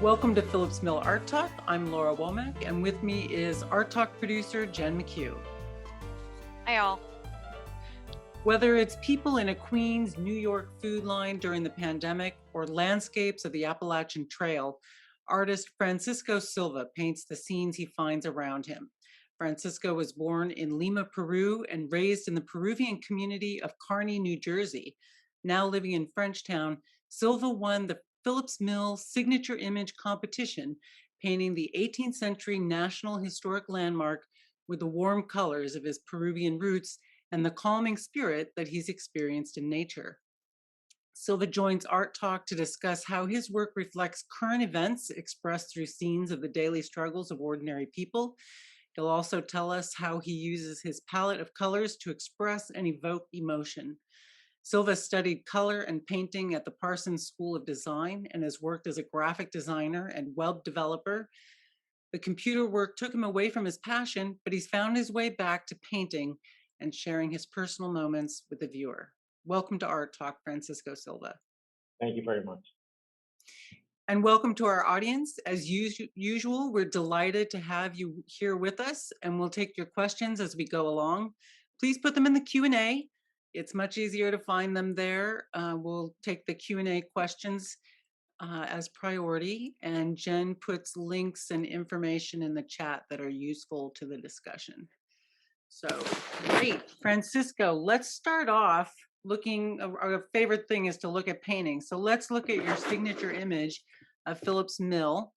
Welcome to Phillips Mill Art Talk. I'm Laura Womack, and with me is Art Talk producer Jen McHugh. Hi, all. Whether it's people in a Queens, New York food line during the pandemic or landscapes of the Appalachian Trail, artist Francisco Silva paints the scenes he finds around him. Francisco was born in Lima, Peru, and raised in the Peruvian community of Kearney, New Jersey. Now living in Frenchtown, Silva won the Phillips Mill Signature Image competition, painting the 18th century National Historic Landmark with the warm colors of his Peruvian roots and the calming spirit that he's experienced in nature. Silva joins Art Talk to discuss how his work reflects current events expressed through scenes of the daily struggles of ordinary people. He'll also tell us how he uses his palette of colors to express and evoke emotion. Silva studied color and painting at the Parsons School of Design and has worked as a graphic designer and web developer. The computer work took him away from his passion, but he's found his way back to painting and sharing his personal moments with the viewer. Welcome to Art Talk, Francisco Silva. Thank you very much. And welcome to our audience. As usual, we're delighted to have you here with us, and we'll take your questions as we go along. Please put them in the Q&A. It's much easier to find them there. We'll take the Q&A questions as priority, and Jen puts links and information in the chat that are useful to the discussion. So great. Francisco, let's start off looking, our favorite thing is to look at paintings. So let's look at your signature image of Phillips Mill.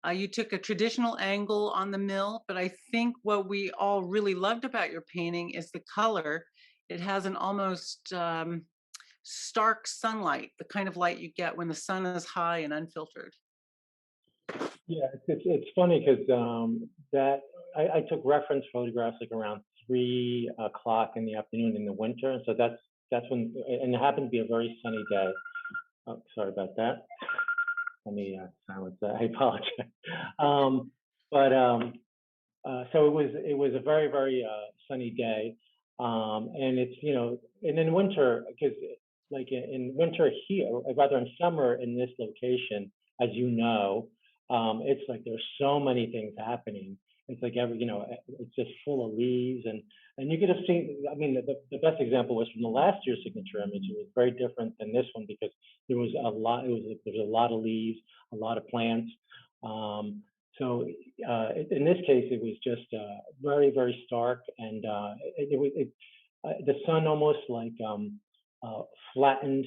You took a traditional angle on the mill, but I think what we all really loved about your painting is the color. It has an almost stark sunlight, the kind of light you get when the sun is high and unfiltered. Yeah, it's funny because that I took reference photographs like around 3 o'clock in the afternoon in the winter, so that's when, and it happened to be a very sunny day. Oh, sorry about that. Let me silence that. I apologize. So it was a very sunny day, and it's and in winter, because like in winter here, or rather in summer in this location, as you know, it's like there's so many things happening. It's like it's just full of leaves, and you could have seen. I mean, the best example was from the last year's signature image. It was very different than this one because there was a lot. There was a lot of leaves, a lot of plants. So in this case, it was just very stark, and the sun almost like flattened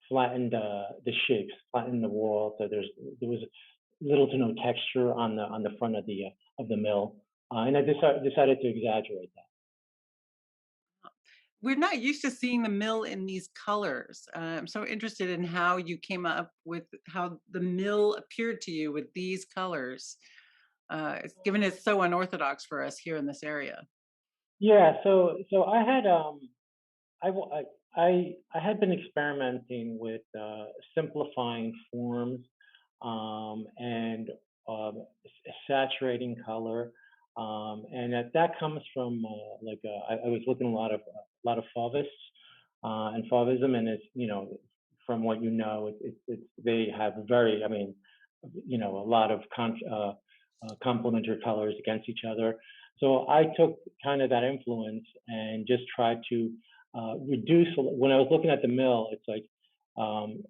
the shapes, flattened the wall. So there was little to no texture on the front of the mill, and I decided to exaggerate that. We're not used to seeing the mill in these colors. I'm so interested in how you came up with how the mill appeared to you with these colors, given it's so unorthodox for us here in this area. Yeah, so I had I had been experimenting with simplifying forms and saturating color, and that comes from I was looking a lot of Fauvists and Fauvism, and it's from what it's they have very, I mean, a lot of complementary colors against each other. So I took kind of that influence and just tried to reduce. When I was looking at the mill, it's like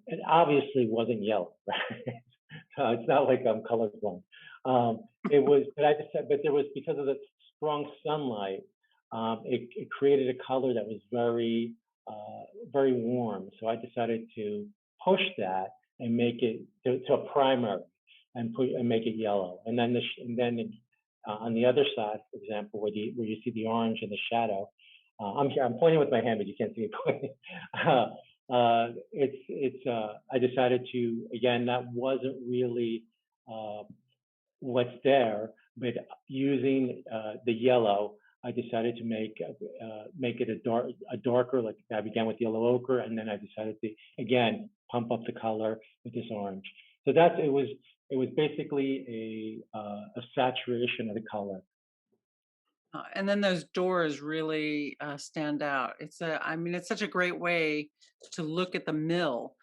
it obviously wasn't yellow, right? It's not like I'm colorblind. It was, but there was, because of the strong sunlight, it created a color that was very warm. So I decided to push that and make it to a primary and make it yellow. And then on the other side, for example, where you see the orange in the shadow, I'm pointing with my hand, but you can't see me pointing. I decided to, again, that wasn't really what's there, but using the yellow, I decided to make it a darker, like I began with yellow ochre, and then I decided to again pump up the color with this orange. So it was basically a saturation of the color. And then those doors really stand out. I mean, it's such a great way to look at the mill.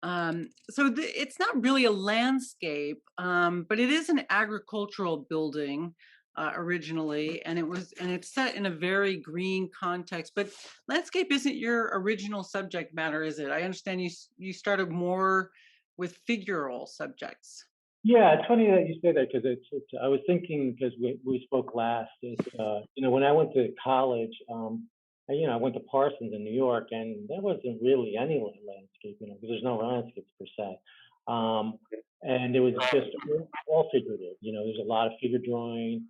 It's not really a landscape, but it is an agricultural building originally, and it's set in a very green context. But landscape isn't your original subject matter, is it? I understand you started more with figural subjects. Yeah, it's funny that you say that because it's I was thinking because we spoke last. When I went to college, I went to Parsons in New York, and there wasn't really any landscape, because there's no landscapes per se. Um, and it was just all figurative. There's a lot of figure drawing.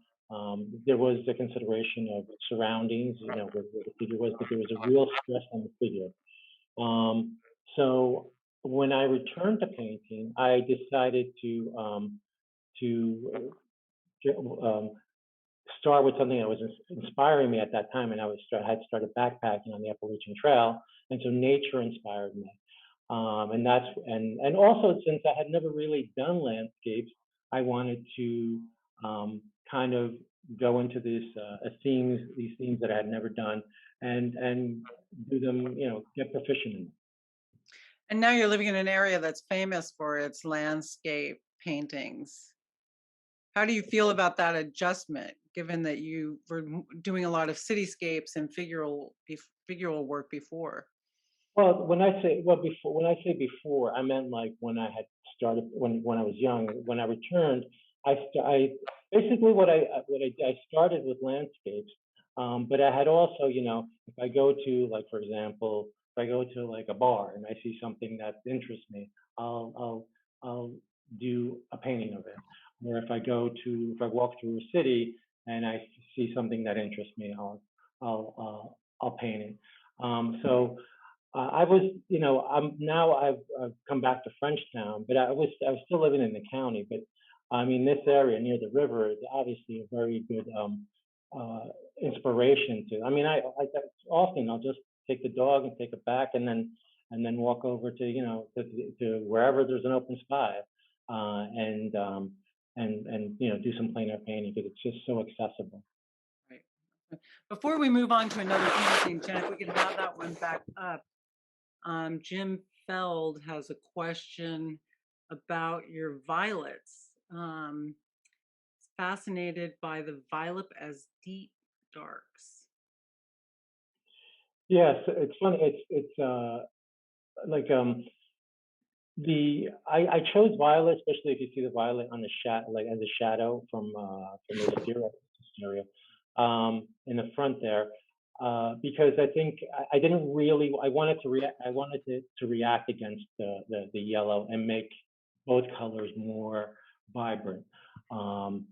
There was the consideration of surroundings, where the figure was, but there was a real stress on the figure. So when I returned to painting, I decided to start with something that was inspiring me at that time, and had started backpacking on the Appalachian Trail, and so nature inspired me. And also, since I had never really done landscapes, I wanted to kind of go into these themes that I had never done, and do them, get proficient in them. And now you're living in an area that's famous for its landscape paintings. How do you feel about that adjustment, given that you were doing a lot of cityscapes and figural work before? Well, when I say before, I meant like when I had started when I was young. When I returned, I basically I started with landscapes, but I had also, if I go to, like, for example, if I go to like a bar and I see something that interests me, I'll do a painting of it. Or if I walk through a city and I see something that interests me, I'll paint it. So I was, I've come back to Frenchtown, but I was still living in the county. But I mean, this area near the river is obviously a very good inspiration to. I mean, often I'll just take the dog and take it back, and then walk over to, to wherever there's an open spot, and do some plein air painting because it's just so accessible. Right. Before we move on to another painting, Jen, if we could have that one back up. Jim Feld has a question about your violets. Fascinated by the violet as deep darks. Yes, it's funny. It's like I chose violet, especially if you see the violet on the like as a shadow from the stereo, in the front there, because I think I didn't really I wanted to react to react against the yellow and make both colors more vibrant. Um,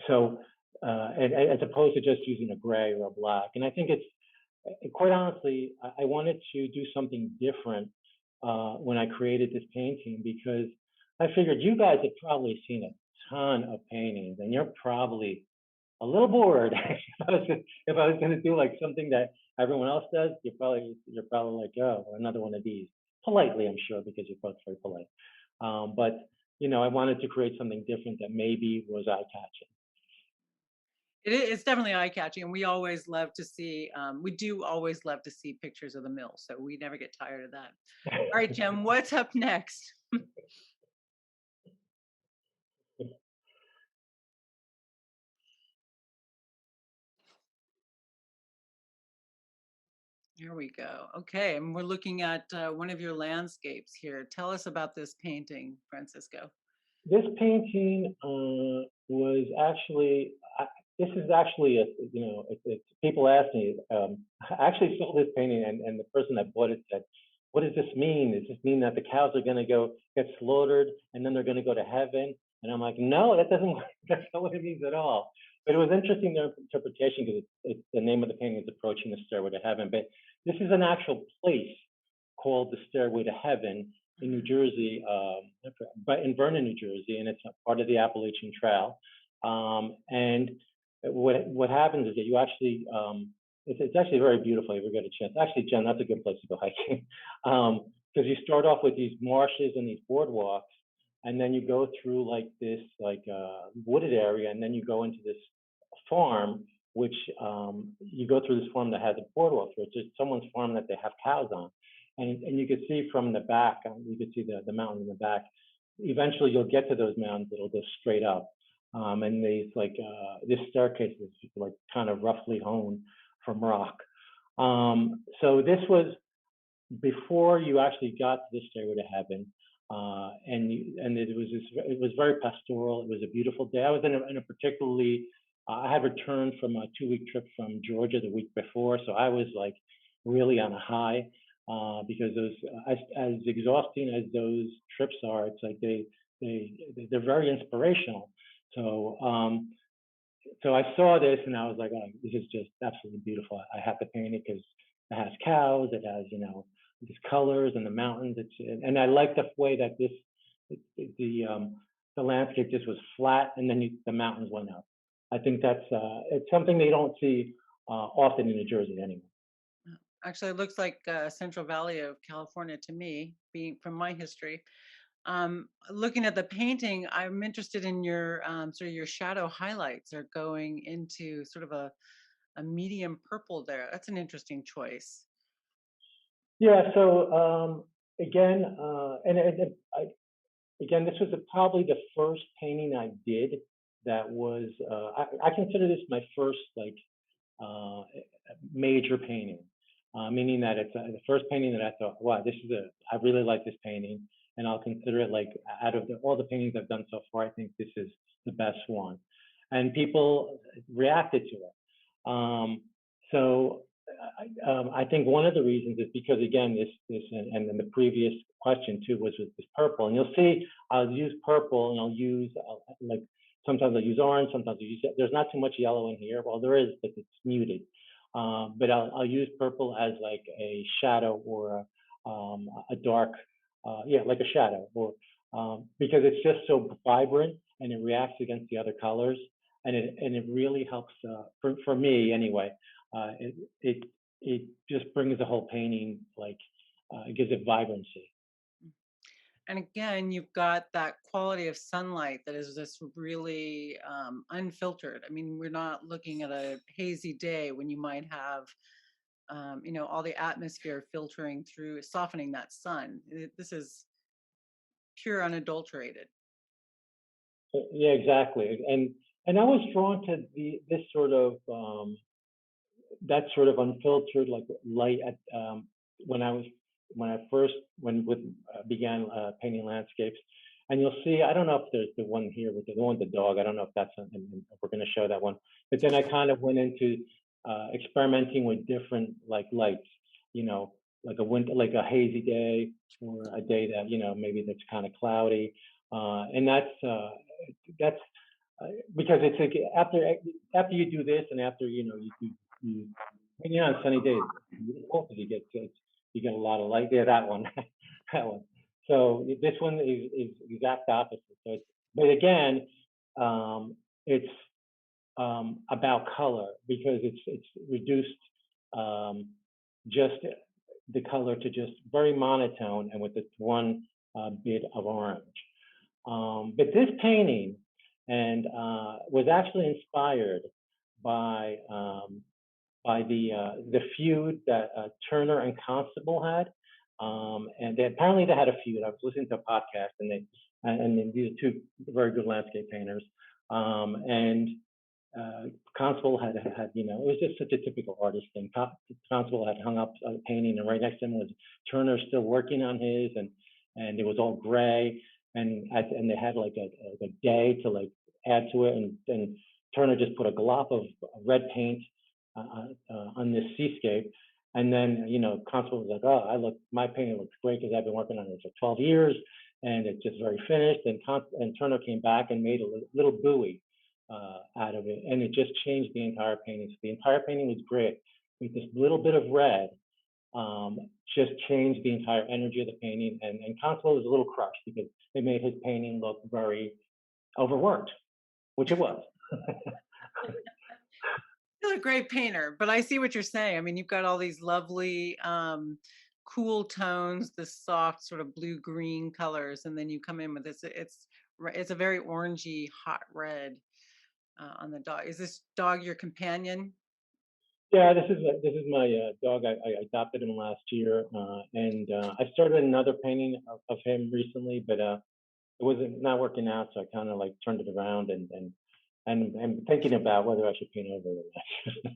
so and as opposed to just using a gray or a black, and I think it's quite honestly, I wanted to do something different when I created this painting, because I figured you guys have probably seen a ton of paintings and you're probably a little bored. If I was going to do like something that everyone else does, you're probably like, oh, another one of these. Politely, I'm sure, because you're both very polite. But I wanted to create something different that maybe was eye catching. It's definitely eye catching, and we always love to see. We do always love to see pictures of the mill, so we never get tired of that. All right, Jim, what's up next? Here we go. Okay, and we're looking at one of your landscapes here. Tell us about this painting, Francisco. This painting was actually. This is actually people ask me. I actually sold this painting, and the person that bought it said, "What does this mean? Does this mean that the cows are going to go get slaughtered and then they're going to go to heaven?" And I'm like, "No, that doesn't. That's not what it means at all." But it was interesting, their interpretation, because the name of the painting is "Approaching the Stairway to Heaven." But this is an actual place called the Stairway to Heaven in New Jersey, but in Vernon, New Jersey, and it's a part of the Appalachian Trail. And what happens is that you actually it's actually very beautiful if you get a chance. Actually, Jen, that's a good place to go hiking, because you start off with these marshes and these boardwalks, and then you go through like this wooded area, and then you go into this farm, which you go through this farm that has a boardwalk through it. It's someone's farm that they have cows on, and you could see from the back, you could see the mountain in the back. Eventually, you'll get to those mountains that'll go straight up, and these like this staircase is like kind of roughly hewn from rock. So this was before you actually got to the Stairway to Heaven, and it was very pastoral. It was a beautiful day. I was in a particularly I had returned from a 2 week trip from Georgia the week before, so I was like really on a high because those as exhausting as those trips are, it's like they're very inspirational. So so I saw this and I was like, oh, this is just absolutely beautiful. I have to paint it because it has cows, it has, these colors and the mountains. And I like the way that the landscape just was flat and then the mountains went up. I think it's something they don't see often in New Jersey anymore. Actually, it looks like Central Valley of California to me, being from my history. Looking at the painting, I'm interested in your sort of your shadow highlights are going into sort of a medium purple there. That's an interesting choice. Yeah. So again, again, this was probably the first painting I did that was. I consider this my first like uh, major painting, meaning that it's the first painting that I thought, wow, I really like this painting, and I'll consider it like out of all the paintings I've done so far, I think this is the best one, and people reacted to it. So I think one of the reasons is because again, and then the previous question too was with this purple, and you'll see I'll use purple and I'll use like sometimes I'll use orange, sometimes I'll use there's not too much yellow in here. Well, there is, but it's muted. But I'll use purple as like a shadow or a dark, yeah, like a shadow, or because it's just so vibrant and it reacts against the other colors, and it really helps for me anyway. It it just brings the whole painting like it gives it vibrancy. And again, you've got that quality of sunlight that is just really unfiltered. I mean, we're not looking at a hazy day when you might have, all the atmosphere filtering through, softening that sun. This is pure, unadulterated. Yeah, exactly. And I was drawn to this sort of that sort of unfiltered like light at when I was when I first when with began painting landscapes. And you'll see, I don't know if there's the one here with the one with the dog. I don't know if that's something if we're going to show that one. But then I kind of went into experimenting with different like lights, like a winter, like a hazy day or a day that maybe that's kind of cloudy, and that's because it's like after you do this and after you when you're on sunny days, you get a lot of light. Yeah, that one, that one. So this one is exact opposite. So but again, it's about color because it's reduced just the color to just very monotone and with this one bit of orange. But this painting and was actually inspired by the feud that Turner and Constable had, and apparently they had a feud. I was listening to a podcast, and these are two very good landscape painters, and Constable had it was just such a typical artist thing. Constable had hung up a painting, and right next to him was Turner still working on his, and it was all gray, and they had like a day to like add to it, and Turner just put a glop of red paint on this seascape. And then, Constable was like, oh, my painting looks great because I've been working on it for 12 years and it's just very finished. And Turner came back and made a little buoy out of it. And it just changed the entire painting. So the entire painting was great. With this little bit of red, just changed the entire energy of the painting. And Constable was a little crushed because it made his painting look very overworked, which it was. You're a great painter, but I see what you're saying. I mean, you've got all these lovely, cool tones, this soft sort of blue green colors, and then you come in with this. It's a very orangey, hot red on the dog. Is this dog your companion? Yeah, this is my dog. I adopted him last year, and I started another painting of him recently, but it wasn't not working out, so I kind of like turned it around and thinking about whether I should paint over it or not.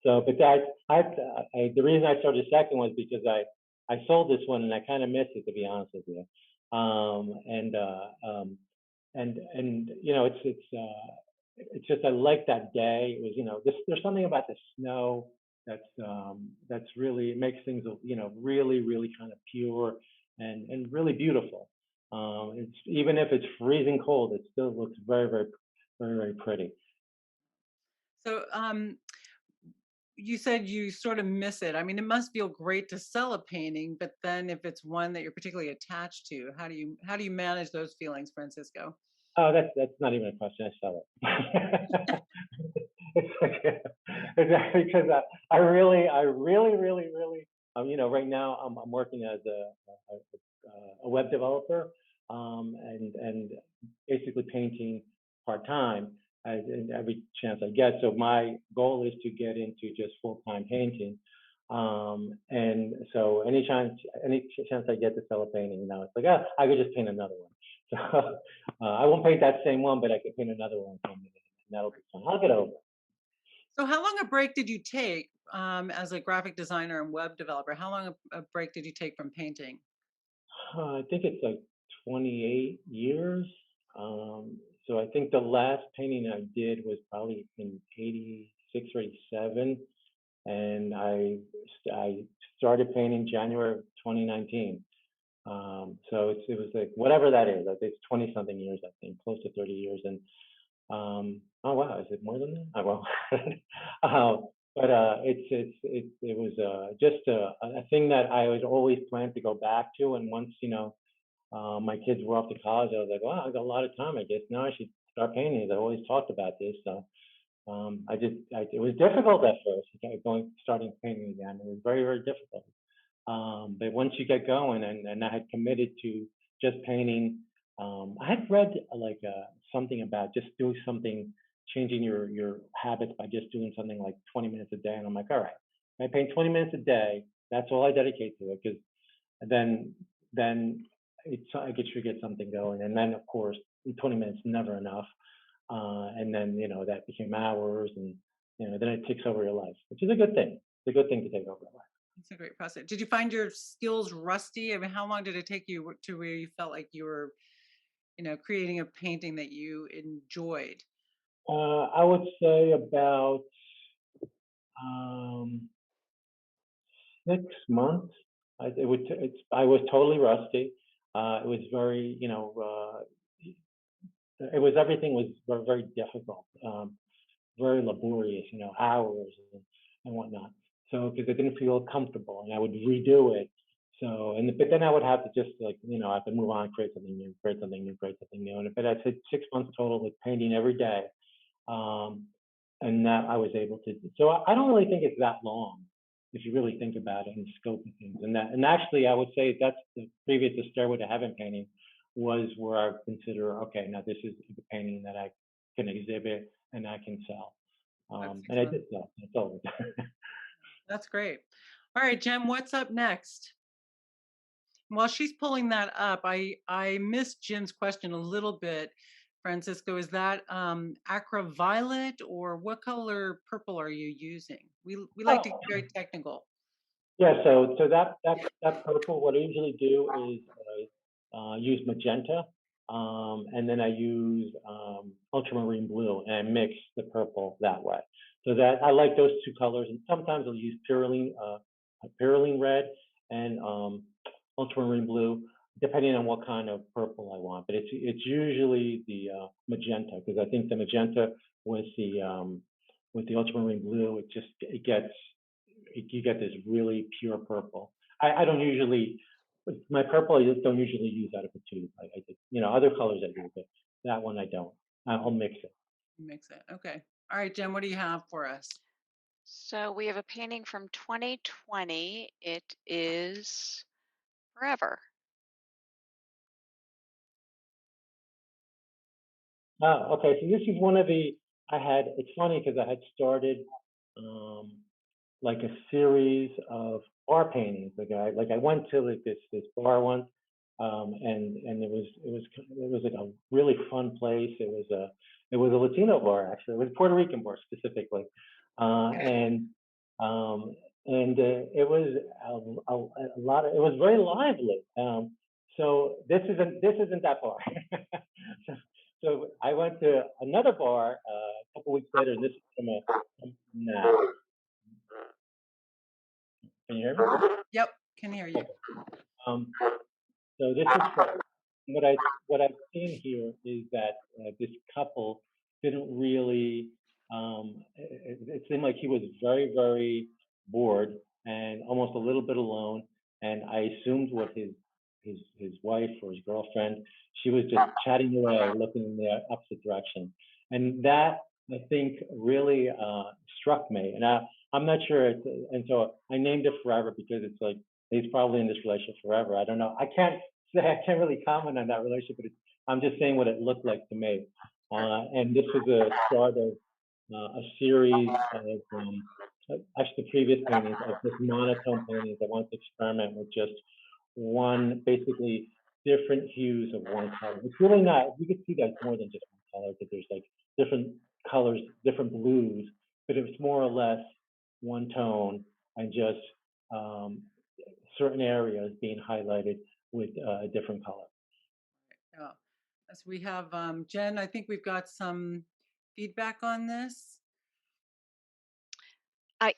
So, but the reason I started a second was because I sold this one and I kind of miss it, to be honest with you. Um, and uh, um, and it's just I like that day. It was there's something about the snow that's really it makes things really kind of pure and really beautiful. It's even if it's freezing cold, it still looks very pretty. So, you said you sort of miss it. I mean, it must feel great to sell a painting, but then if it's one that you're particularly attached to, how do you manage those feelings, Francisco? Oh, that's not even a question. I sell it. It's like, exactly because I really, right now I'm working as a web developer, and basically painting part time as in every chance I get. So my goal is to get into just full time painting. And so any chance I get to sell a painting, it's like, I could just paint another one. So I won't paint that same one, but I could paint another one, and that'll be fun. I'll get over it. So, how long a break did you take as a graphic designer and web developer? How long a break did you take from painting? I think it's like 28 years. So I think the last painting I did was probably in 86 or 87, and I started painting January of 2019. So it was like whatever that is. I think it's 20 something years. I think close to 30 years. And oh wow, is it more than that? Oh, well, but it was just a thing that I was always planned to go back to. And once my kids were off to college, I was like, wow, I got a lot of time. I guess now I should start painting. I always talked about this, so it was difficult at first, starting painting again. It was very difficult. But once you get going, and I had committed to just painting, I had read like something about just doing something, changing your habits by just doing something like 20 minutes a day. And I'm like, all right, I paint 20 minutes a day. That's all I dedicate to it, because then I get sure get something going. And then of course, 20 minutes never enough. And then that became hours, and then it takes over your life, which is a good thing. It's a good thing to take over your life. It's a great process. Did you find your skills rusty? I mean, how long did it take you to where you felt like you were, creating a painting that you enjoyed? I would say about um, 6 months. I was totally rusty. It was very, everything was very difficult, very laborious, hours and whatnot. So because it didn't feel comfortable, and I would redo it. So but then I would have to just like I have to move on, create something new, create something new, create something new. But I said 6 months total with painting every day, um, and that I was able to. So I don't really think it's that long if you really think about it and scope of things. And actually, I would say that's the previous to Stairway to Heaven painting was where I consider, okay, now this is the painting that I can exhibit and I can sell. That's And I excellent. did sell. I sold it. That's great. All right, Jem, what's up next? While she's pulling that up, I missed Jim's question a little bit. Francisco, is that aqua violet, or what color purple are you using? We like to get Oh, very technical. yeah. So that purple, what I usually do is I use magenta, and then I use ultramarine blue, and I mix the purple that way. So that I like those two colors, and sometimes I'll use pyrroline red and ultramarine blue, depending on what kind of purple I want. But it's usually the magenta, because I think the magenta with the ultramarine blue, it gets you get this really pure purple. I don't usually my purple. I just don't usually use out of a tube. I think other colors I do, but that one I don't. I'll mix it. Mix it. Okay. All right, Jem, what do you have for us? So we have a painting from 2020. It is Forever. Oh, okay. So this is one of the I had. It's funny because I had started. Um, like a series of bar paintings. Like I went to like this bar once, and it was like a really fun place. It was a Latino bar actually. It was a Puerto Rican bar specifically, Okay. um, it was a lot of. It was very lively. So this isn't that far. so, so I went to another bar a couple weeks later, and this is from now. Can you hear me? Yep, can hear you. Okay. Um, so this is what I've seen here is that this couple didn't really. It seemed like he was very very bored and almost a little bit alone. And I assumed what his wife or his girlfriend, she was just chatting away, looking in the opposite direction, and that I think really struck me. And I'm not sure. And so I named it Forever because it's like he's probably in this relationship forever. I don't know. I can't really comment on that relationship, but I'm just saying what it looked like to me. Sure. And this was the start of a series of actually the previous paintings of just monotone paintings. I wanted to experiment with just one, basically different hues of one color. It's really not. You can see that it's more than just one color, because there's like different colors, different blues, but it was more or less one tone and just um, certain areas being highlighted with a different color. Yeah. As we have Jen, I think we've got some feedback on this.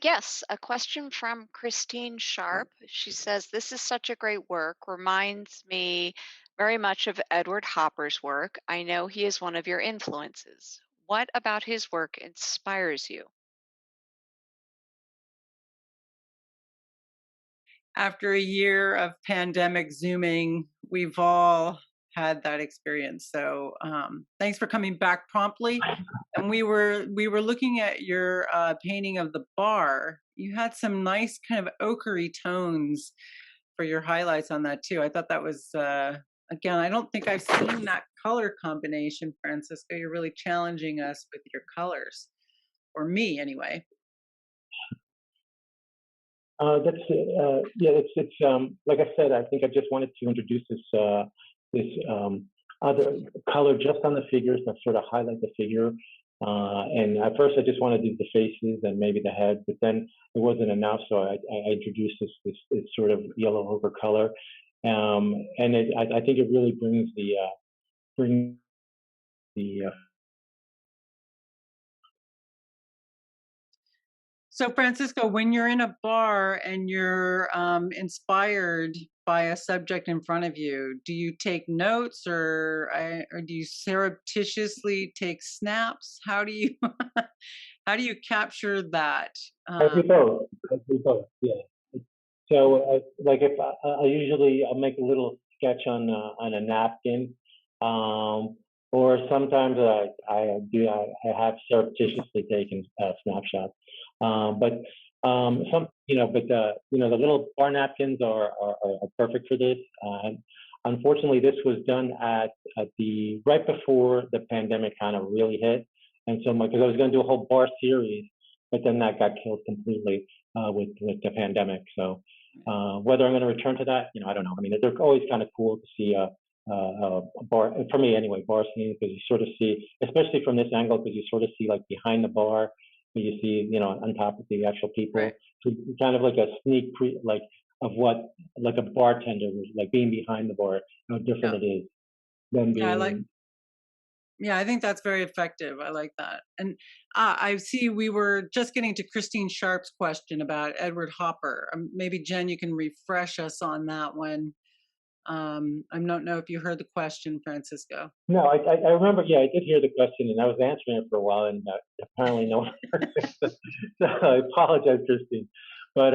Yes, a question from Christine Sharp. She says, "This is such a great work. Reminds me very much of Edward Hopper's work. I know he is one of your influences. What about his work inspires you?" After a year of pandemic Zooming, we've all had that experience. So thanks for coming back promptly. And we were looking at your painting of the bar. You had some nice kind of ochery tones for your highlights on that too. I thought that was again, I don't think I've seen that color combination, Francisco. You're really challenging us with your colors, or me anyway. It's like I said. I think I just wanted to introduce this other color just on the figures to sort of highlight the figure. And at first, I just wanted to do the faces and maybe the head, but then it wasn't enough, so I introduced this sort of yellow ochre color, and I think it really brings the So, Francisco, when you're in a bar and you're inspired by a subject in front of you, do you take notes, or do you surreptitiously take snaps? How do you how do you capture that? I do Um, both. I do both. Yeah. So, like if I'll make a little sketch on a napkin, um, or sometimes I have surreptitiously taken snapshots. But the little bar napkins are perfect for this. Unfortunately, this was done at the right before the pandemic kind of really hit, and so because I was going to do a whole bar series, but then that got killed completely with the pandemic. So whether I'm going to return to that, I don't know. I mean, they're always kind of cool to see a bar, for me anyway, bar scenes, because you sort of see, especially from this angle, because you sort of see like behind the bar, where you see, on top of the actual right. people. So kind of like a like of what, like a bartender was like being behind the bar, how different Yeah. it is than Yeah, I like. being. Yeah, I think that's very effective. I like that. And I see we were just getting to Christine Sharp's question about Edward Hopper. Maybe Jen, you can refresh us on that one. I don't know if you heard the question, Francisco. No, I remember. Yeah, I did hear the question, and I was answering it for a while, and apparently no one heard it. So I apologize, Christine. But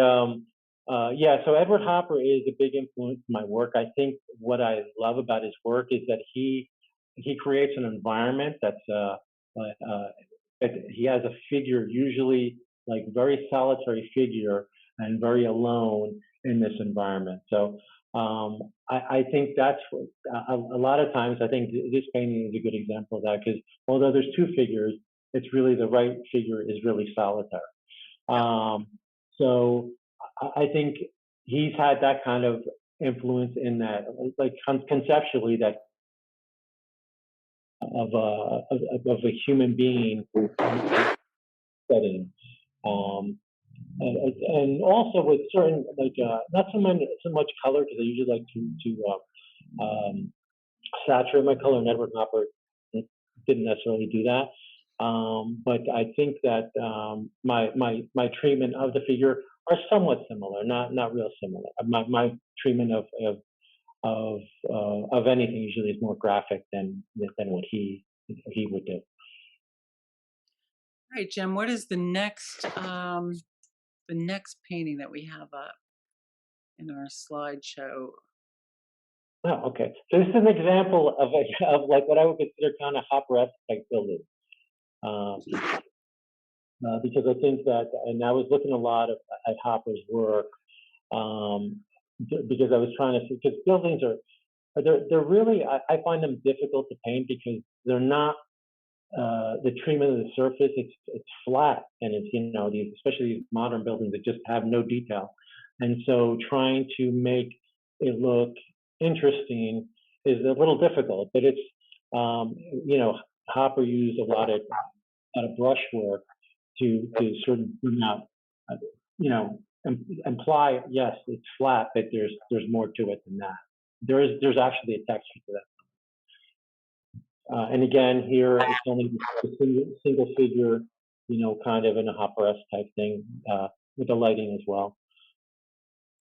yeah, so Edward Hopper is a big influence in my work. I think what I love about his work is that he creates an environment uh, that he has a figure, usually like very solitary figure and very alone in this environment. So I think that's a lot of times. I think this painting is a good example of that, because although there's two figures, it's really the right figure is really solitary. Yeah. Um, So I think he's had that kind of influence in that, like conceptually, that of a human being setting. Um, and also with certain like not so much color because I usually like saturate my color, and Edward Hopper didn't necessarily do that. But I think that my treatment of the figure are somewhat similar, not real similar. My treatment of anything usually is more graphic than what he would do. All right, Jen, what is the next painting that we have up in our slideshow? Oh, okay. So this is an example of like what I would consider kind of Hopper-esque type building. Um, because I think that, and I was looking a lot at Hopper's work, um, because I was trying to see, because buildings they're really, I find them difficult to paint because they're not, the treatment of the surface, it's flat, and it's, especially these modern buildings that just have no detail. And so trying to make it look interesting is a little difficult, but it's, um, you know, Hopper used a lot of brushwork to sort of bring out, uh, imply, yes, it's flat, but there's more to it than that. There's actually a texture to that. And again, here it's only a single figure, kind of in a Hopper-esque type thing, with the lighting as well.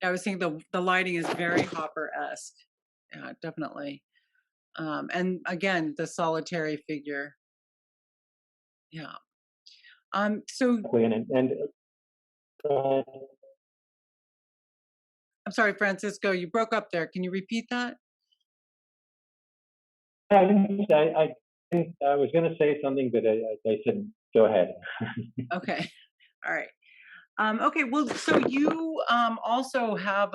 I was thinking the lighting is very Hopper-esque. Yeah, definitely. And again, the solitary figure. Yeah. So And uh, I'm sorry, Francisco, you broke up there. Can you repeat that? I think I was going to say something, but I said, go ahead. Okay. All right. Okay. Well, so you also have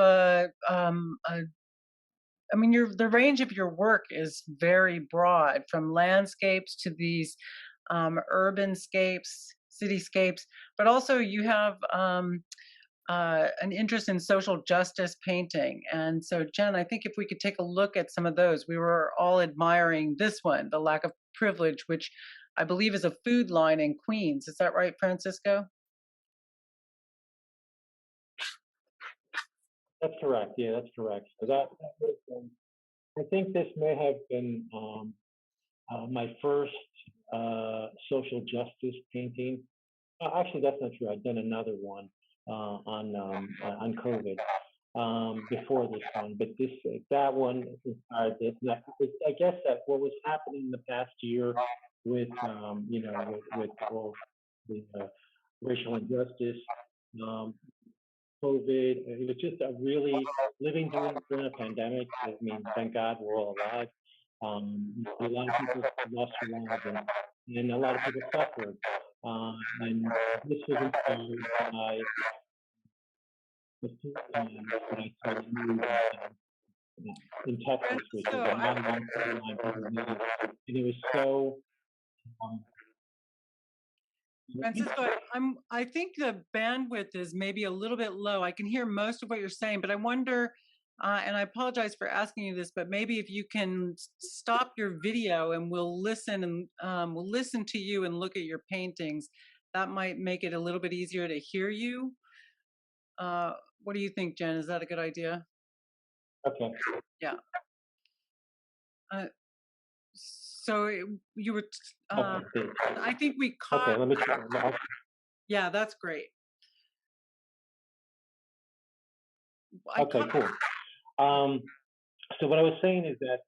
I mean, the range of your work is very broad, from landscapes to these urban scapes, cityscapes, but also you have an interest in social justice painting. And so, Jen, I think if we could take a look at some of those, we were all admiring this one, The Lack of Privilege, which I believe is a food line in Queens. Is that right, Francisco? That's correct. Yeah, that's correct. So that was, I think this may have been my first social justice painting. Actually, that's not true. I've done another one on COVID before this one, but that one inspired this. And I guess that what was happening in the past year with with all the racial injustice, um, COVID, it was just a really living during a pandemic. I mean, thank God we're all alive. A lot of people lost their lives, and a lot of people suffered. And this was inspired by the food line that I saw in the news in Texas, which is Francisco, a mile-long food line people made, and it was so. Um, I think the bandwidth is maybe a little bit low. I can hear most of what you're saying, but I wonder, and I apologize for asking you this, but maybe if you can stop your video and we'll listen to you and look at your paintings, that might make it a little bit easier to hear you. Uh, what do you think, Jen? Is that a good idea? okay, Yeah. Uh, so you were, okay, I think we okay. caught. Let me try. Yeah, that's great. I Okay, caught. cool. Um, so what I was saying is that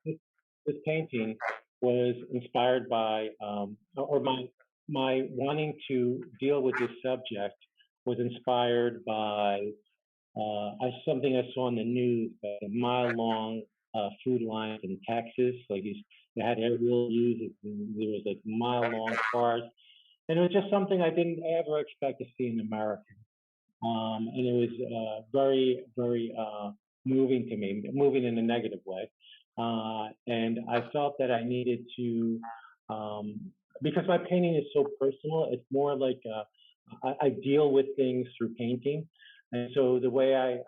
this painting was inspired by, or my wanting to deal with this subject was inspired by something I saw in the news, a mile-long food line in Texas. Like they had aerial views, and there was like mile-long cars, and it was just something I didn't ever expect to see in America. And it was very, very moving to me, moving in a negative way. And I felt that I needed to, because my painting is so personal, it's more like I deal with things through painting. And so the way I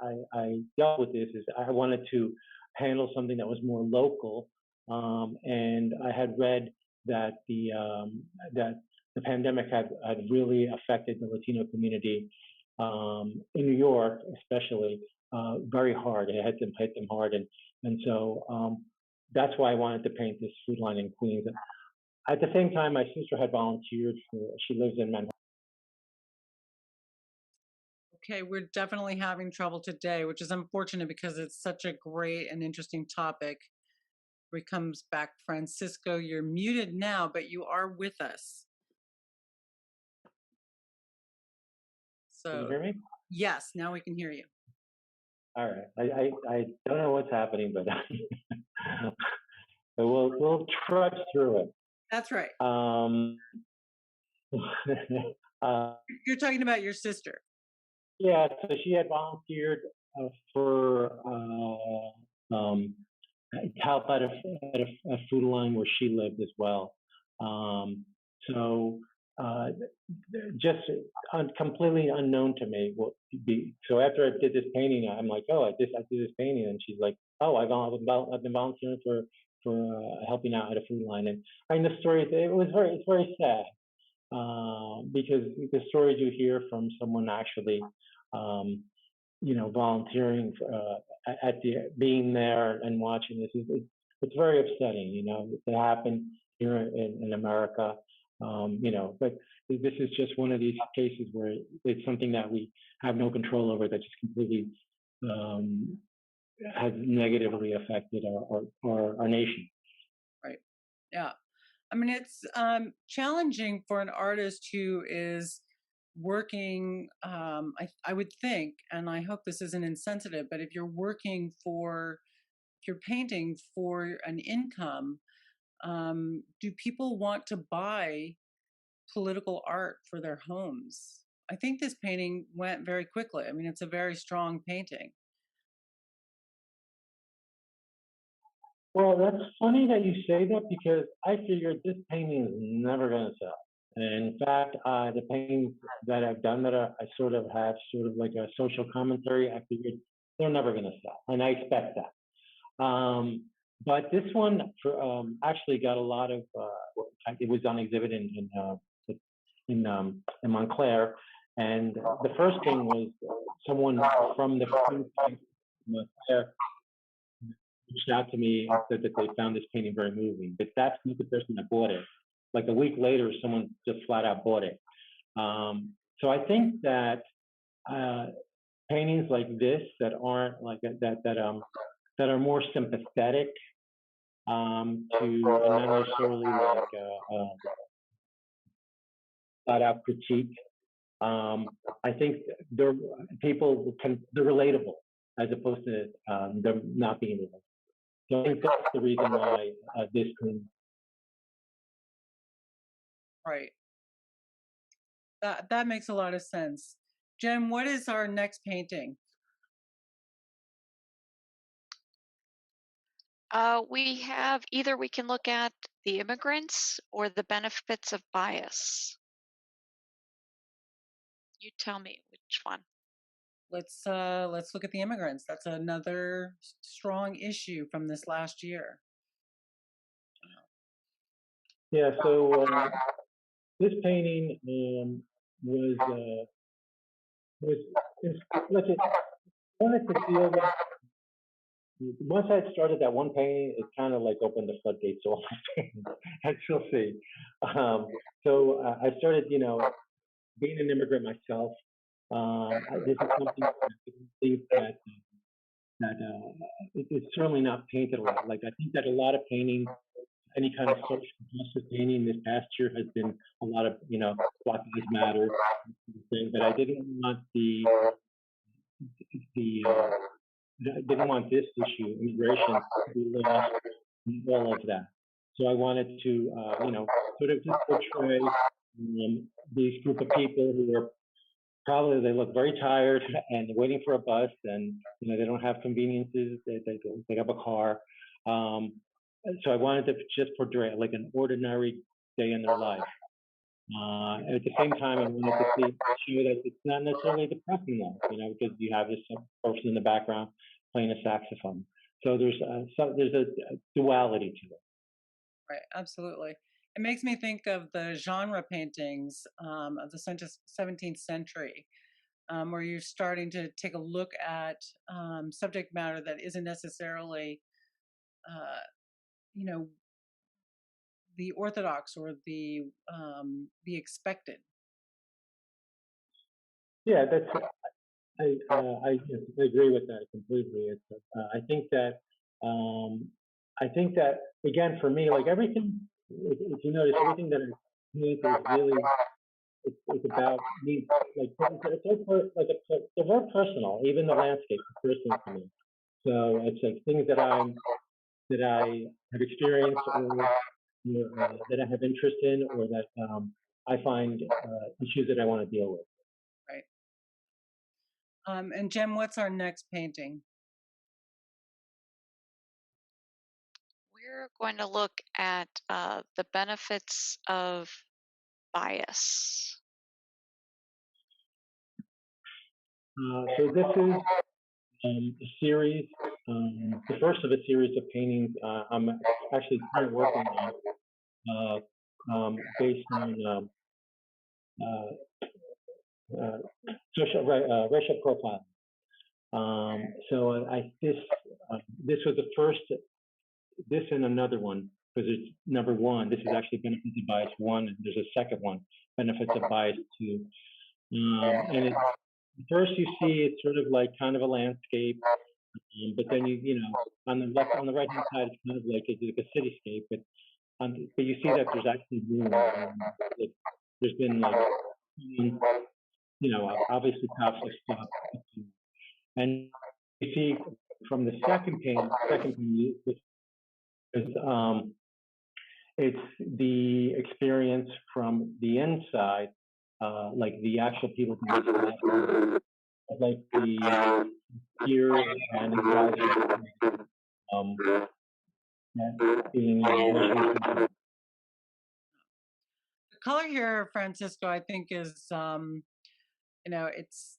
dealt with this is I wanted to handle something that was more local. And I had read that that the pandemic had really affected the Latino community in New York, especially very hard. It had them hit them hard, and so that's why I wanted to paint this food line in Queens. At the same time, my sister had volunteered for. She lives in Manhattan. Okay, we're definitely having trouble today, which is unfortunate because it's such a great and interesting topic. Here comes back Francisco. You're muted now, but you are with us. Can you So hear me? yes, now we can hear you. All right. I don't know what's happening, but but we'll trudge through it. That's right. uh, You're talking about your sister. yeah, so she had volunteered for help at a food line where she lived as well. So uh, just completely unknown to me. So after I did this painting, I'm like, oh, I did this painting, and she's like, oh, I've been volunteering for helping out at a food line, and I mean the story. It's very sad because the stories you hear from someone actually. Volunteering at being there and watching this it's very upsetting. It happened here in America. But this is just one of these cases where it's something that we have no control over that just completely has negatively affected our nation. Right. Yeah. I mean, it's challenging for an artist who is working, I would think, and I hope this isn't insensitive, but if you're painting for an income, do people want to buy political art for their homes? I think this painting went very quickly. I mean, it's a very strong painting. Well, that's funny that you say that because I figured this painting is never going to sell. And in fact, the paintings that I've done that I sort of have sort of like a social commentary, I figured they're never going to sell, and I expect that. But this one actually got a lot of. It was on exhibit in Montclair, and the first thing was someone from the Montclair reached out to me and said that they found this painting very moving. But that's not the person that bought it. Like a week later, someone just flat out bought it. So I think that paintings like this that aren't like that are more sympathetic to and not necessarily like flat out critique. I think they're they're relatable as opposed to them not being relatable. So I think that's the reason why this can. Right. That makes a lot of sense. Jen, what is our next painting? We have either we can look at the immigrants or the benefits of bias. You tell me which one. Let's look at the immigrants. That's another strong issue from this last year. Yeah. So this painting was like it wanted to deal with. Once I started that one painting, it kind of like opened the floodgates to all my paintings, as you'll see. So I started, being an immigrant myself. This is something that I think that it's certainly not painted a lot. Like I think that a lot of painting, any kind of social justice painting this past year has been a lot of, Black Lives Matter, but I didn't want the I didn't want this issue, immigration, to be lost in all of that. So I wanted to, sort of just portray these group of people who are probably they look very tired and they're waiting for a bus, and they don't have conveniences. They have a car. So I wanted to just portray like an ordinary day in their life. At the same time, I wanted to show that it's not necessarily depressing though, because you have this person in the background playing a saxophone. So there's a duality to it. Right, absolutely. It makes me think of the genre paintings of the 17th century, where you're starting to take a look at subject matter that isn't necessarily, uh, you know, the orthodox or the expected. Yeah, I agree with that completely. Um, I think that again for me, like everything, if you notice, everything that I paint is really it's about me. Like they're very personal. Even the landscape is personal to me. So it's like things that I have experienced or that I have interest in or that I find issues that I want to deal with. Right. And Jem, what's our next painting? We're going to look at the benefits of bias. So this is a series, the first of a series of paintings I'm actually currently working on, based on uh, racial profiling. So this was the first, this and another one, because it's number one. This is actually benefits of bias one, and there's a second one, benefits of bias two. And first you see it's sort of like kind of a landscape, but then on the right hand side, it's kind of like a cityscape, but you see that there's actually room. Like, there's been like, obviously cops have stopped, and you see from the second painting, which is it's the experience from the inside, like the actual people from the inside, like the fear and anxiety um, that being The color here, Francisco, I think is, it's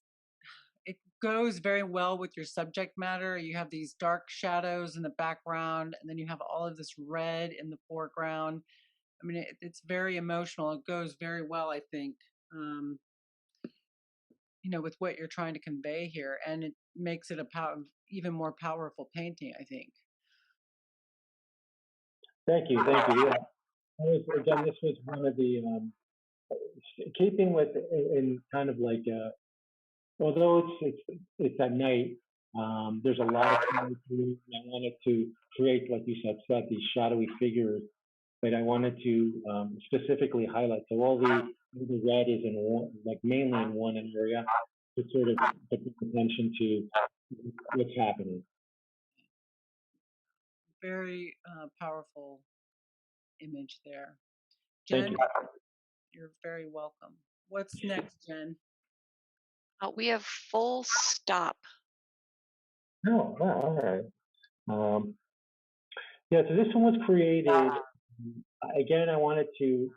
it goes very well with your subject matter. You have these dark shadows in the background, and then you have all of this red in the foreground. I mean, it's very emotional. It goes very well, I think, um, with what you're trying to convey here, and it makes it even more powerful painting, I think. Thank you. Yeah, again, this was one of the keeping with in kind of like although it's at night, there's a lot of color to it. I wanted to create, like you said, these shadowy figures, but I wanted to specifically highlight. So all the red is in one, like mainly in one area to sort of put attention to what's happening. Very powerful image there. Thank Jen, you. you're very welcome. What's next, Jen? We have full stop. Oh, wow, all right. Um, yeah, so this one was created. Again, I wanted to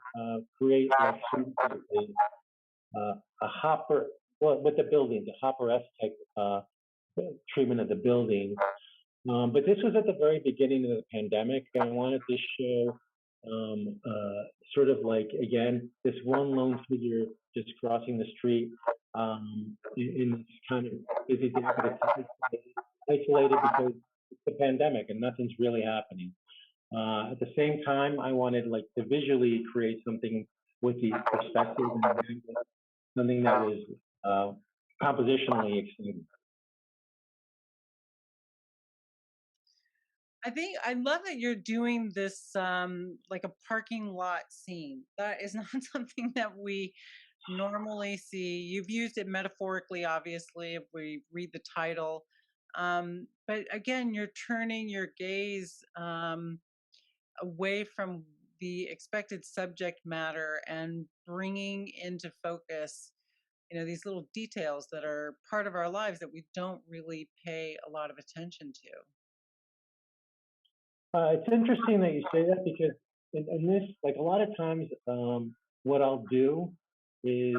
create like sort of a hopper, well, with the buildings, a hopper-esque type treatment of the building. But this was at the very beginning of the pandemic, and I wanted to show sort of like, again, this one lone figure just crossing the street in this kind of busy day, but it's isolated because it's the pandemic and nothing's really happening. At the same time, I wanted like to visually create something with the perspective and something that was uh, compositionally exciting. I think I love that you're doing this like a parking lot scene. That is not something that we normally see. You've used it metaphorically, obviously, if we read the title. But again, you're turning your gaze away from the expected subject matter and bringing into focus, these little details that are part of our lives that we don't really pay a lot of attention to. It's interesting that you say that because in this, like a lot of times, what I'll do is,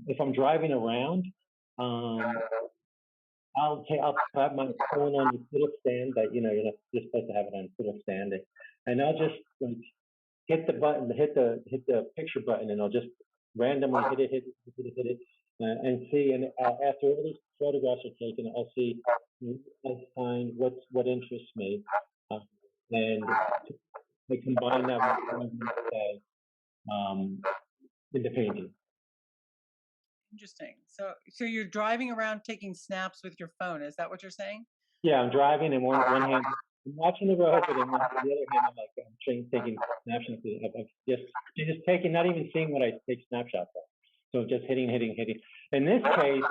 if I'm driving around, um, I'll have my phone on the sit-up stand that, you're not just supposed to have it on sit-up stand, and I'll just like hit the button, hit the picture button, and I'll just randomly hit it, and see. And after all these photographs are taken, I'll see, I'll find what interests me, uh, and I combine that with what I'm going to say, um, in the painting. Interesting. So you're driving around taking snaps with your phone. Is that what you're saying? Yeah, I'm driving, and one hand I'm watching the road, but then on the other hand, I'm like taking snapshots. Of just taking, not even seeing what I take snapshots of. So just hitting. In this case,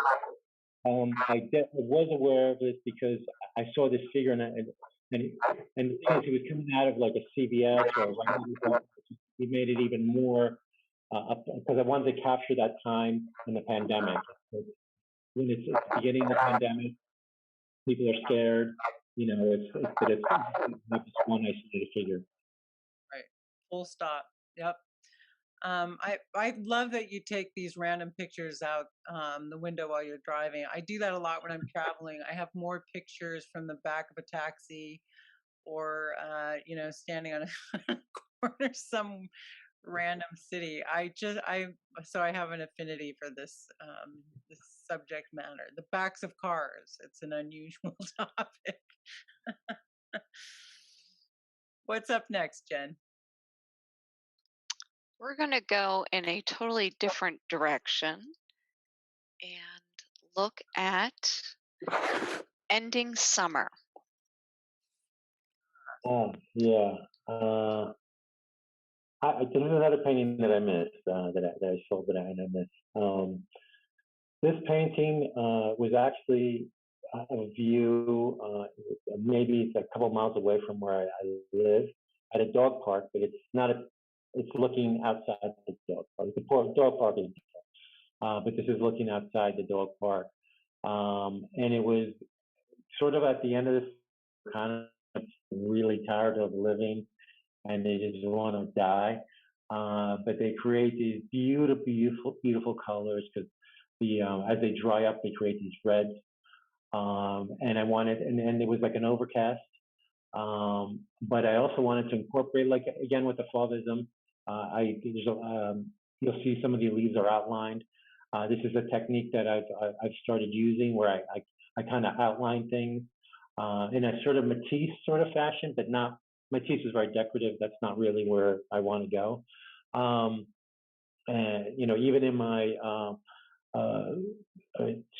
I was aware of this because I saw this figure, and the thing is, he was coming out of like a CVS or a, he made it even more, because I wanted to capture that time in the pandemic. When it's the beginning of the pandemic, people are scared. It's not just one isolated figure. Right. Full stop. Yep. I love that you take these random pictures out the window while you're driving. I do that a lot when I'm traveling. I have more pictures from the back of a taxi, or standing on a corner some random city. So I have an affinity for this subject matter. The backs of cars. It's an unusual topic. What's up next, Jen? We're going to go in a totally different direction and look at ending summer. Oh, yeah. This is another painting that I missed, that I sold, that I missed. This painting was actually a view, maybe it's a couple miles away from where I live, at a dog park, but it's not it's looking outside the dog park. The dog park is, but this is looking outside the dog park. And it was sort of at the end of this, kind of really tired of living, and they just want to die. But they create these beautiful colors, because as they dry up, they create these reds. And I wanted, and it was like an overcast. But I also wanted to incorporate, like, again, with the Fauvism. You'll see some of the leaves are outlined. This is a technique that I've started using, where I kind of outline things in a sort of Matisse sort of fashion, but not, Matisse is very decorative. That's not really where I want to go. And even in my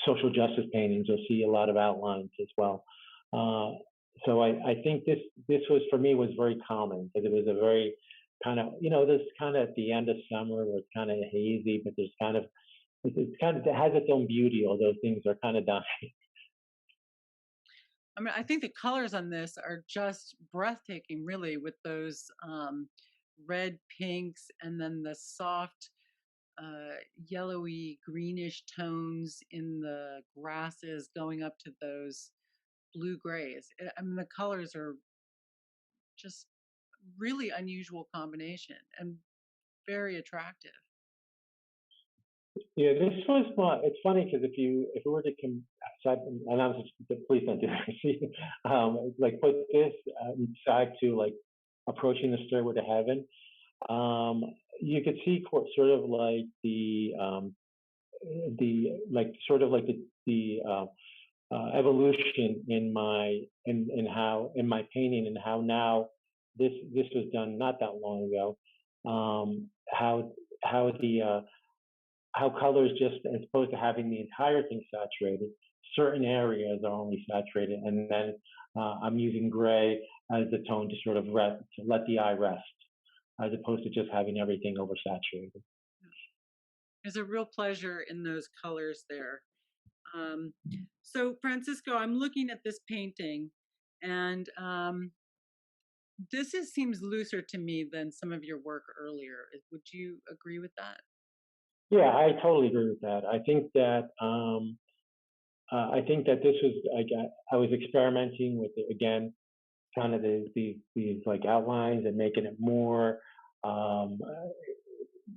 social justice paintings, you'll see a lot of outlines as well. So I think this was, for me, was very calming, because it was a very kind of, this kind of at the end of summer where it's kind of hazy, but there's kind of, it has its own beauty, although things are kind of dying. I mean, I think the colors on this are just breathtaking, really, with those red pinks, and then the soft yellowy greenish tones in the grasses going up to those blue grays. I mean, the colors are just really unusual combination and very attractive. Yeah, this was my. It's funny, because if we were to and I was just, please don't do this. Like, put this side to, like, approaching the Stairway to Heaven. You could see sort of like sort of like the evolution in my in my painting, and how now this was done not that long ago. How the how colors, just as opposed to having the entire thing saturated, certain areas are only saturated, and then I'm using gray as the tone to sort of rest, to let the eye rest, as opposed to just having everything oversaturated. There's a real pleasure in those colors there. So Francisco, I'm looking at this painting, and seems looser to me than some of your work earlier. Would you agree with that? Yeah, I totally agree with that. I think that this was, I was experimenting with it again, kind of these like outlines, and making it more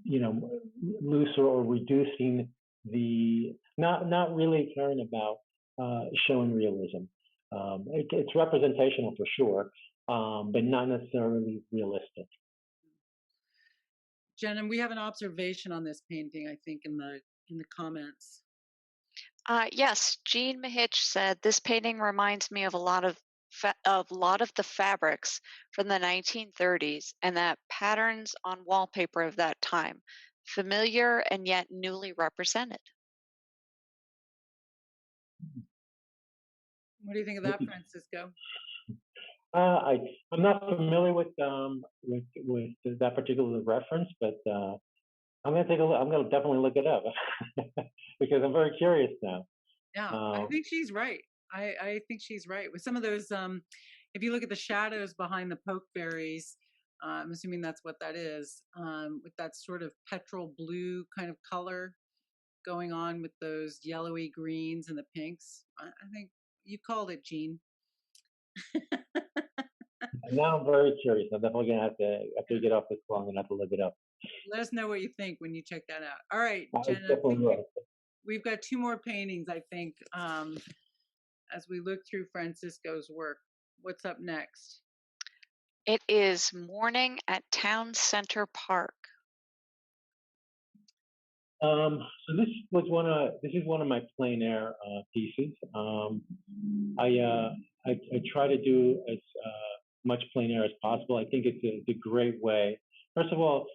you know, looser or reducing the, not really caring about showing realism. It's representational for sure, but not necessarily realistic. Jen, and we have an observation on this painting, I think, in the comments. Yes, Jean Mahitch said this painting reminds me of a lot of the fabrics from the 1930s and that patterns on wallpaper of that time, familiar and yet newly represented. What do you think of that, Francisco? I'm not familiar with that particular reference, but I'm gonna take a look. I'm gonna definitely look it up because I'm very curious now. Yeah, I think she's right. I think she's right with some of those. If you look at the shadows behind the pokeberries, I'm assuming that's what that is. With that sort of petrol blue kind of color going on with those yellowy greens and the pinks. I think you called it, Jean. Now I'm very curious. I'm definitely gonna have to, after we get off this call, I'm gonna have to look it up. Let us know what you think when you check that out. All right, I Jen, I definitely think will. we've got two more paintings, I think, as we look through Francisco's work. What's up next? It is Morning at Town Center Park. So this is one of my plein air pieces. I try to do as much plein air as possible. I think it's a great way. First of all,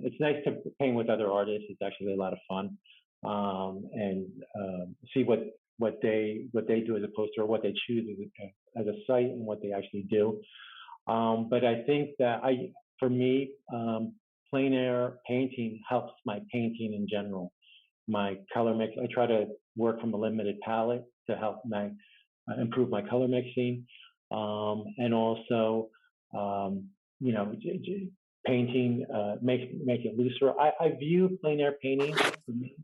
it's nice to paint with other artists. It's actually a lot of fun, and see what they do as opposed to, or what they choose as a site and what they actually do. But I think that for me, plein air painting helps my painting in general. My color mix, I try to work from a limited palette to help improve my color mixing, and also, you know, painting, make it looser. I view plein air painting for me,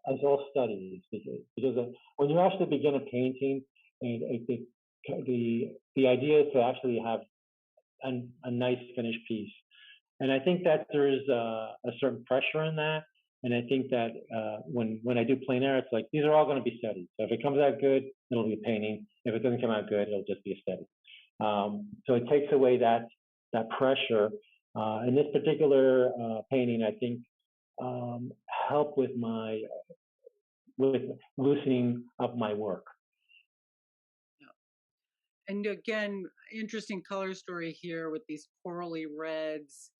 as all studies, because when you actually begin a painting, the idea is to actually have a nice finished piece. And I think that there's a certain pressure in that. And I think that when I do plein air, it's like these are all going to be studies. So if it comes out good, it'll be a painting. If it doesn't come out good, it'll just be a study. So it takes away that pressure. In this particular painting, I think help with loosening up my work. And again, interesting color story here with these corally reds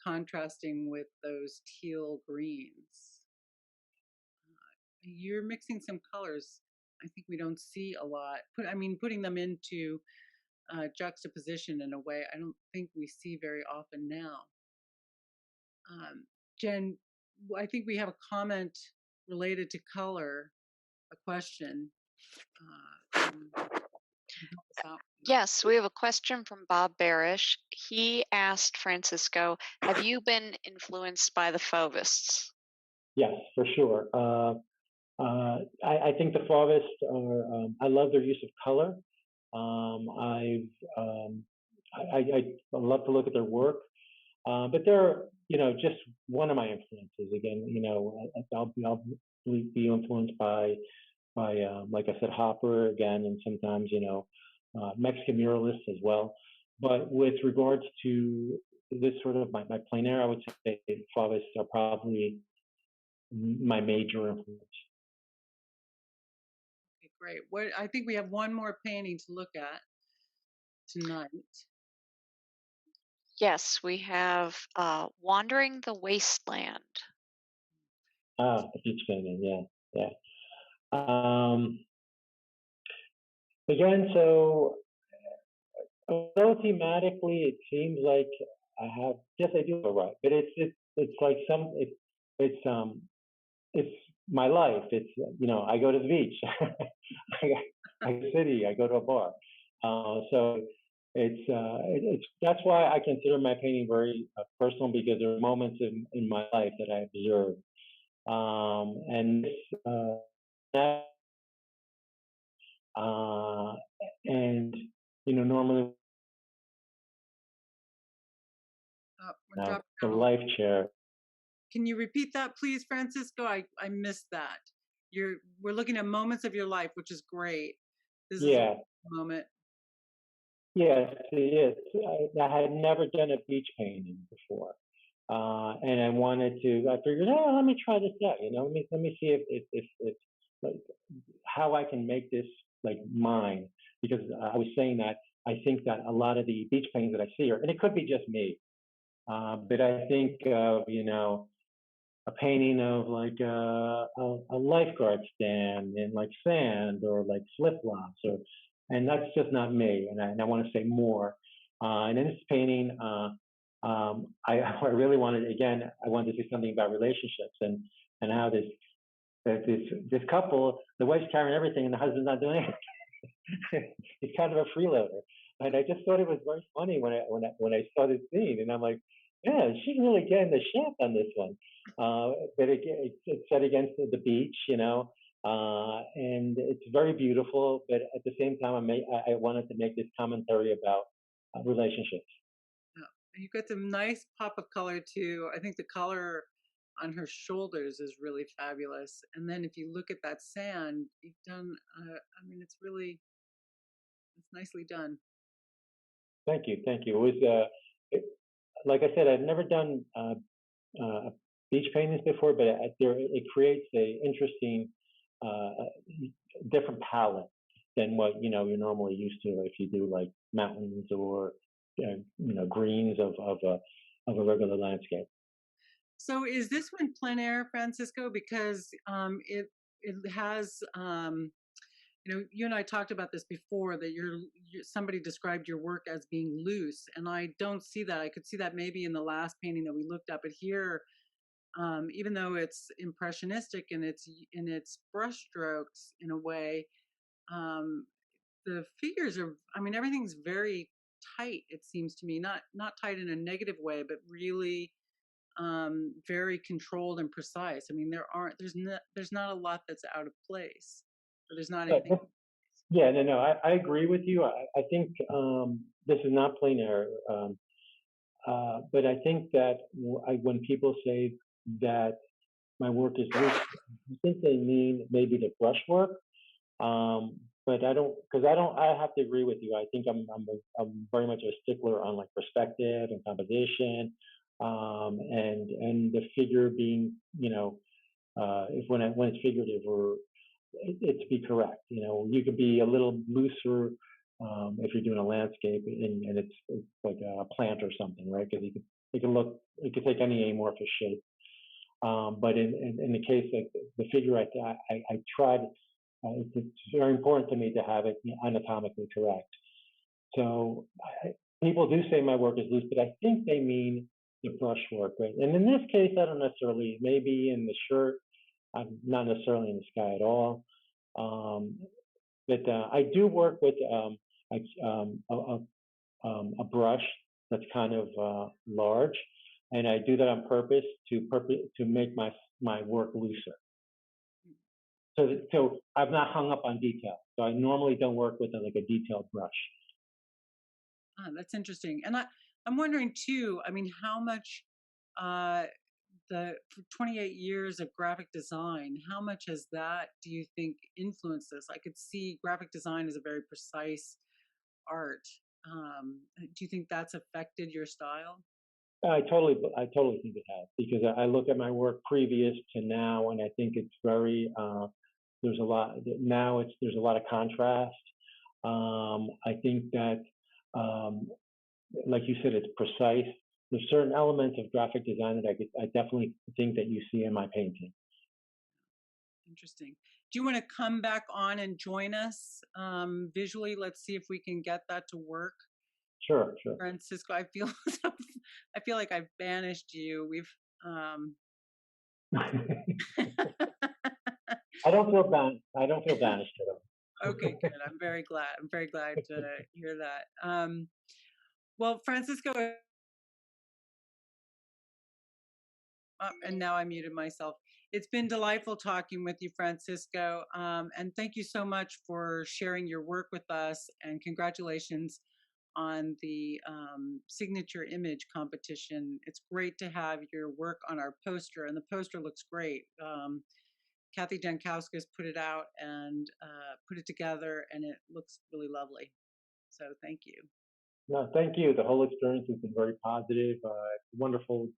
contrasting with those teal greens. You're mixing some colors I think we don't see a lot. Putting them into juxtaposition in a way I don't think we see very often now. Jen, I think we have a comment related to color, a question. Yes, we have a question from Bob Barish. He asked Francisco, have you been influenced by the Fauvists? Yes, for sure. I think the Fauvists are, I love their use of color. I love to look at their work, but they're, just one of my influences. Again, I'll be influenced by, like I said, Hopper again, and sometimes, Mexican muralists as well. But with regards to this sort of my plein air, I would say Fauvists are probably my major influence. Okay, great. I think we have one more painting to look at tonight. Yes, we have Wandering the Wasteland. Ah, the beach painting, yeah. Again, so although thematically it seems like yes, I do have a right, but it's like it's my life. It's, I go to the beach, I go to the city, I go to a bar. So it's that's why I consider my painting very personal, because there are moments in my life that I observe, and and normally. We're dropping the down. life chair. Can you repeat that, please, Francisco? I missed that. We're looking at moments of your life, which is great. This is a Yeah, moment. yes, it is. I had never done a beach painting before, and I wanted to. I figured, oh, let me try this out. Let me see if like how I can make this like mine. Because I was saying that I think that a lot of the beach paintings that I see are, and it could be just me, but I think of a painting of like a lifeguard stand in like sand or like flip flops, and that's just not me. And I want to say more. And in this painting, I really wanted, again, I wanted to say something about relationships and how this couple, the wife's carrying everything and the husband's not doing anything. He's kind of a freeloader, and I just thought it was very funny when I saw this scene, and I'm like, yeah, she's really getting the shaft on this one. But it's set against the beach, and it's very beautiful. But at the same time, I wanted to make this commentary about relationships. Yeah. You got some nice pop of color too. I think the color on her shoulders is really fabulous. And then if you look at that sand, you've done. It's nicely done. Thank you, thank you. It, like I said, I've never done beach paintings before, but it creates a interesting, different palette than what you're normally used to if you do like mountains or greens of a regular landscape. So is this one plein air, Francisco? Because it has you and I talked about this before that somebody described your work as being loose, and I don't see that. I could see that maybe in the last painting that we looked at, but here, even though it's impressionistic and its brush strokes in a way, um, the figures are. I mean, everything's very tight. It seems to me not tight in a negative way, but really very controlled and precise. I mean, there's not a lot that's out of place, or there's not But anything. yeah, no, I agree with you. I think this is not plein air, but I think that when people say that my work is loose, I think they mean maybe the brushwork. But I don't, because I don't. I have to agree with you. I think I'm very much a stickler on like perspective and composition, and the figure being, if when it's figurative or it to be correct. You could be a little looser if you're doing a landscape and it's like a plant or something, right? Because it could take any amorphous shape. But in the case like the figure, I tried. It's very important to me to have it anatomically correct. So people do say my work is loose, but I think they mean the brushwork, right? And in this case, I don't necessarily. Maybe in the shirt, I'm not necessarily in the sky at all. Um, but I do work with like, a brush that's kind of large, and I do that on purpose to make my work looser. So I've not hung up on detail. So I normally don't work with like a detailed brush. That's interesting. And I'm wondering too, I mean, how much uh, for 28 years of graphic design, how much has that, do you think, influenced this? I could see graphic design as a very precise art. Do you think that's affected your style? I totally think it has because I look at my work previous to now, and I think it's very there's a lot now. There's a lot of contrast. I think that, um, like you said, it's precise. There's certain elements of graphic design that I definitely think that you see in my painting. Interesting. Do you want to come back on and join us visually? Let's see if we can get that to work. Sure, sure. Francisco, I feel I feel like I've banished you. We've um I don't feel banished at all. okay, good. I'm very glad. I'm very glad to hear that. Well, Francisco, and now I muted myself. It's been delightful talking with you, Francisco. And thank you so much for sharing your work with us. And congratulations on the signature image competition. It's great to have your work on our poster, and the poster looks great. Kathy Jankowskis put it out and put it together, and it looks really lovely. So thank you. No, thank you. The whole experience has been very positive. Wonderful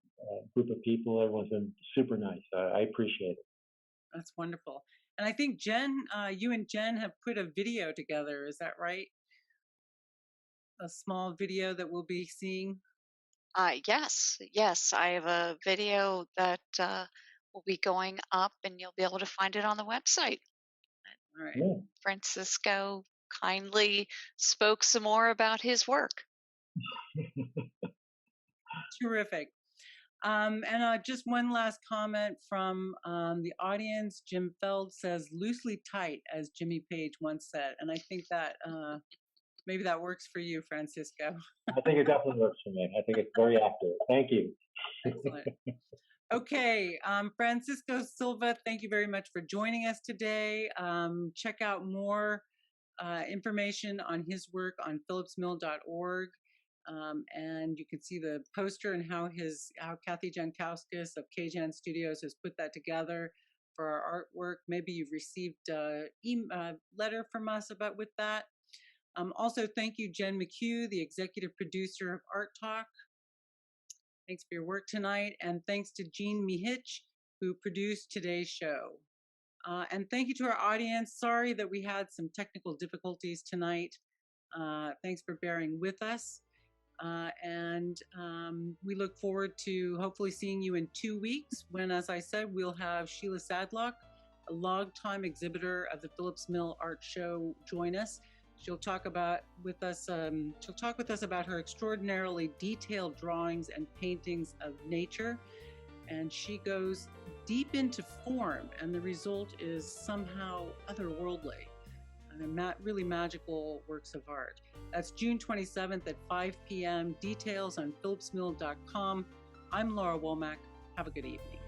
group of people. Everyone's been super nice. I appreciate it. That's wonderful. And I think Jen, you and Jen have put a video together. Is that right? A small video that we'll be seeing. Yes. I have a video that will be going up, and you'll be able to find it on the website. All right. Yeah. Francisco kindly spoke some more about his work. Terrific. And just one last comment from the audience. Jim Feld says, loosely tight, as Jimmy Page once said. And I think that maybe that works for you, Francisco. I think it definitely works for me. I think it's very accurate. Thank you. Excellent. Okay, Francisco Silva, thank you very much for joining us today. Check out more information on his work on phillipsmill.org. And you can see the poster and how Kathy Jankowskis of KJan Studios has put that together for our artwork. Maybe you've received a letter from us with that. Also, thank you, Jen McHugh, the executive producer of ArtTalk. Thanks for your work tonight. And thanks to Jean Mihich, who produced today's show. And thank you to our audience. Sorry that we had some technical difficulties tonight. Thanks for bearing with us. And we look forward to hopefully seeing you in 2 weeks when, as I said, we'll have Sheila Sadlock, a longtime exhibitor of the Phillips Mill Art Show, join us. She'll talk with us about her extraordinarily detailed drawings and paintings of nature. And she goes deep into form, and the result is somehow otherworldly. Really magical works of art. That's June 27th at 5 p.m. Details on phillipsmill.com. I'm Laura Womack. Have a good evening.